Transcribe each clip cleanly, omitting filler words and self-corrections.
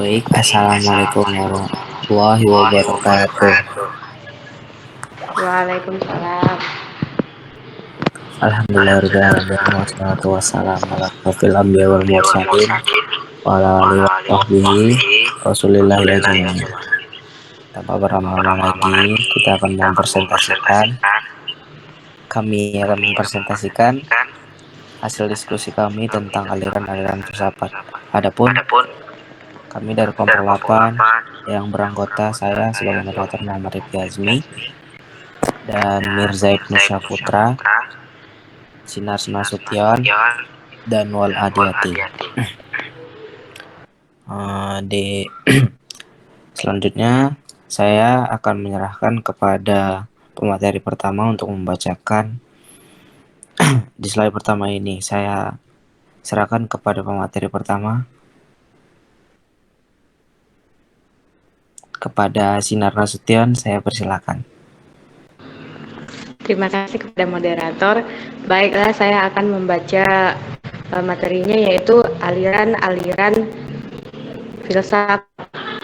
Baik, Assalamualaikum warahmatullahi wabarakatuh. Waalaikumsalam. Alhamdulillahirrahmanirrahim. Wassalatu wassalamu ala asyrofil anbiya wal mursalin wa ala alihi wa sahbihi rasulillahil ajmain. Tanpa berlama-lama lagi, kita akan mempresentasikan hasil diskusi kami tentang aliran-aliran filsafat. Adapun kami dari kelompok 8 yang beranggota saya sebagai moderator Muhammad Rifki Azmi dan Mirza Ibnu Syahputra, Sinar Nasution, dan Wal Adiati. Di selanjutnya saya akan menyerahkan kepada pemateri pertama untuk membacakan di slide pertama ini. Saya serahkan kepada pemateri pertama, kepada Sinar Nasution. Saya persilakan. Terima kasih kepada moderator. Baiklah, saya akan membaca materinya, yaitu aliran-aliran filsafat,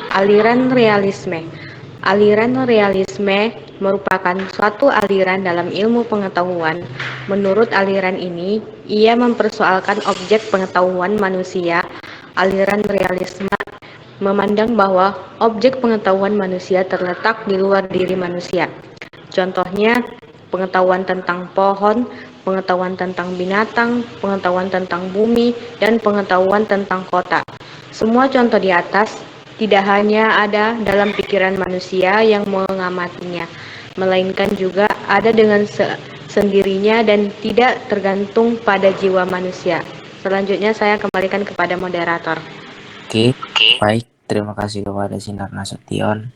aliran realisme. Aliran realisme merupakan suatu aliran dalam ilmu pengetahuan. Menurut aliran ini, ia mempersoalkan objek pengetahuan manusia. Aliran realisme memandang bahwa objek pengetahuan manusia terletak di luar diri manusia. Contohnya, pengetahuan tentang pohon, pengetahuan tentang binatang, pengetahuan tentang bumi, dan pengetahuan tentang kota. Semua contoh di atas tidak hanya ada dalam pikiran manusia yang mengamatinya, melainkan juga ada dengan sendirinya dan tidak tergantung pada jiwa manusia. Selanjutnya saya kembalikan kepada moderator. Oke, baik. Terima kasih kepada Sinar Nasution.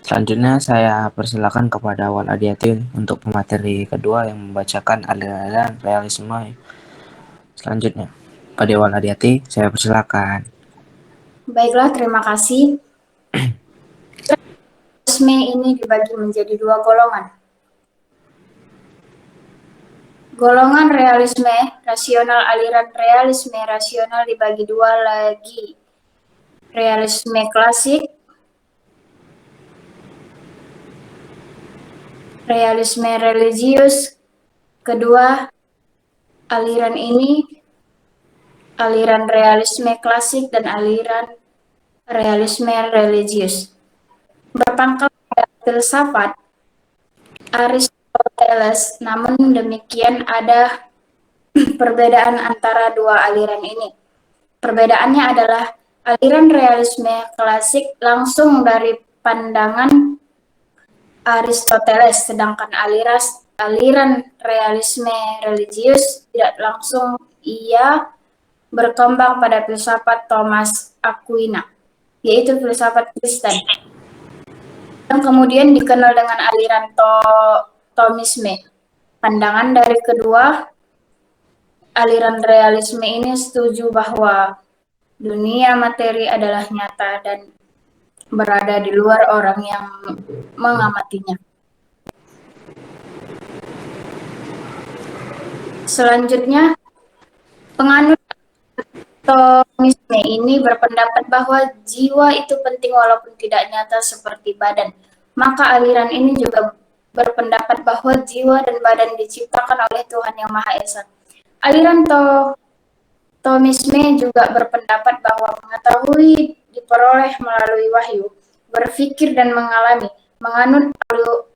Selanjutnya saya persilakan kepada Wal Adiati untuk pemateri kedua yang membacakan aliran realisme. Selanjutnya, pada Wal Adiati, saya persilakan. Baiklah, terima kasih. Realisme ini dibagi menjadi dua golongan. Golongan realisme rasional. Aliran realisme rasional dibagi dua lagi. Realisme klasik, realisme religius. Kedua aliran ini, aliran realisme klasik dan aliran realisme religius. Berpangkal pada filsafat Aristoteles, namun demikian ada perbedaan antara dua aliran ini. Perbedaannya adalah aliran realisme klasik langsung dari pandangan Aristoteles, sedangkan aliran realisme religius tidak langsung. Ia berkembang pada filsafat Thomas Aquina, yaitu filsafat Kristen, yang kemudian dikenal dengan aliran Thomisme. Pandangan dari kedua aliran realisme ini setuju bahwa dunia materi adalah nyata dan berada di luar orang yang mengamatinya. Selanjutnya, penganut Thomisme ini berpendapat bahwa jiwa itu penting walaupun tidak nyata seperti badan. Maka aliran ini juga berpendapat bahwa jiwa dan badan diciptakan oleh Tuhan Yang Maha Esa. Aliran Thomisme juga berpendapat bahwa mengetahui diperoleh melalui wahyu, berpikir dan mengalami. Menganut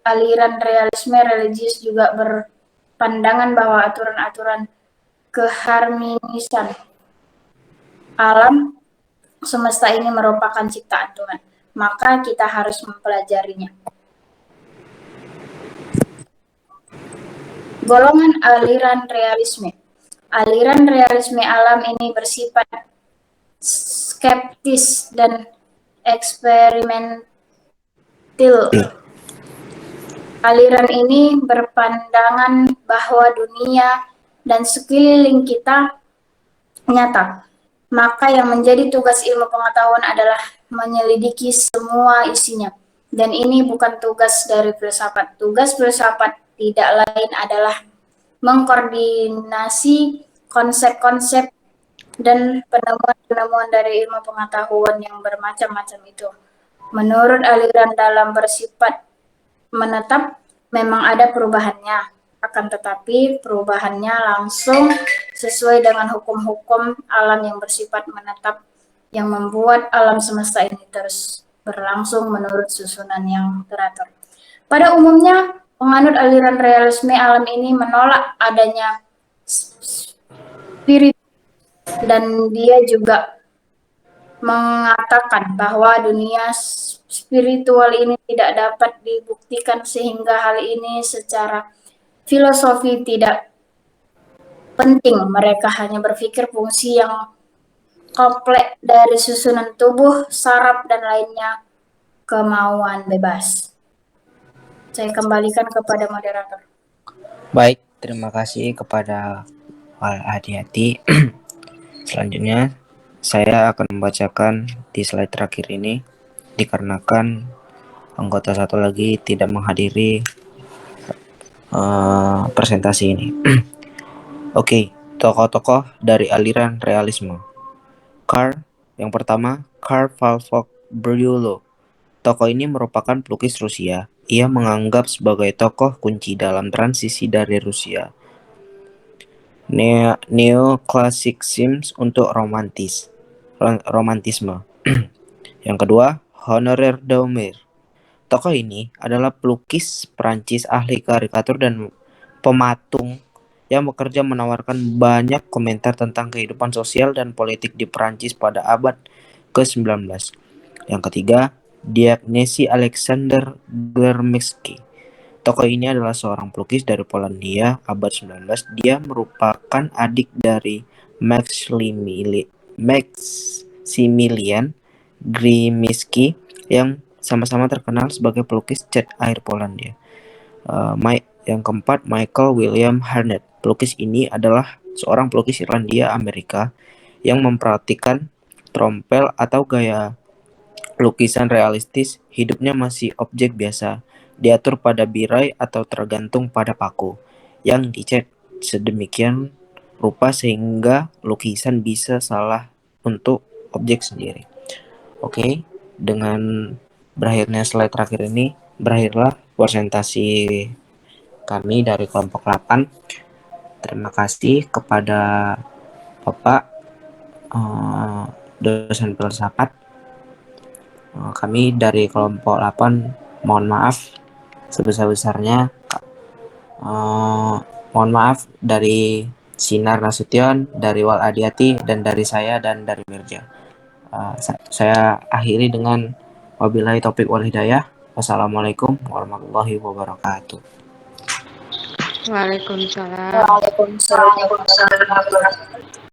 aliran realisme religius juga berpandangan bahwa aturan-aturan keharmonisan alam semesta ini merupakan ciptaan Tuhan, maka kita harus mempelajarinya. Golongan aliran realisme. Aliran realisme alam ini bersifat skeptis dan eksperimental. Aliran ini berpandangan bahwa dunia dan sekeliling kita nyata. Maka yang menjadi tugas ilmu pengetahuan adalah menyelidiki semua isinya. Dan ini bukan tugas dari filsafat. Tugas filsafat tidak lain adalah mengkoordinasi konsep-konsep dan penemuan-penemuan dari ilmu pengetahuan yang bermacam-macam itu. Menurut aliran dalam bersifat menetap, memang ada perubahannya, akan tetapi perubahannya langsung sesuai dengan hukum-hukum alam yang bersifat menetap yang membuat alam semesta ini terus berlangsung menurut susunan yang teratur. Pada umumnya, penganut aliran realisme alam ini menolak adanya spirit, dan dia juga mengatakan bahwa dunia spiritual ini tidak dapat dibuktikan sehingga hal ini secara filosofi tidak penting. Mereka hanya berpikir fungsi yang kompleks dari susunan tubuh, saraf, dan lainnya kemauan bebas. Saya kembalikan kepada moderator. Baik, terima kasih kepada Wal Adiati. Selanjutnya, saya akan membacakan di slide terakhir ini, dikarenakan anggota satu lagi tidak menghadiri presentasi ini. Oke, tokoh-tokoh dari aliran realisme. Yang pertama, Karl Valfok Bryulo. Tokoh ini merupakan pelukis Rusia. Ia menganggap sebagai tokoh kunci dalam transisi dari Rusia neoklasikisme untuk romantisme. Yang kedua, Honoré Daumier. Tokoh ini adalah pelukis Prancis ahli karikatur dan pematung yang bekerja menawarkan banyak komentar tentang kehidupan sosial dan politik di Prancis pada abad ke-19. Yang ketiga, Diagnezy Alexander Germicki. Tokoh ini adalah seorang pelukis dari Polandia abad 19. Dia merupakan adik dari Maximilian Grimicki yang sama-sama terkenal sebagai pelukis cat air Polandia. Yang keempat, Michael William Harnett. Pelukis ini adalah seorang pelukis Irlandia Amerika yang memperhatikan trompel atau gaya lukisan realistis. Hidupnya masih objek biasa, diatur pada birai atau tergantung pada paku yang dicat sedemikian rupa sehingga lukisan bisa salah untuk objek sendiri. Oke, dengan berakhirnya slide terakhir ini, berakhirlah presentasi kami dari kelompok 8. Terima kasih kepada Bapak dosen filsafat. Kami dari kelompok 8 mohon maaf sebesar-besarnya. Mohon maaf dari Sinar Nasution, dari Wal Adiati, dan dari saya dan dari Mirja. Saya akhiri dengan wabillahi taufiq wal hidayah. Wassalamualaikum warahmatullahi wabarakatuh. Waalaikumsalam. Waalaikumsalam.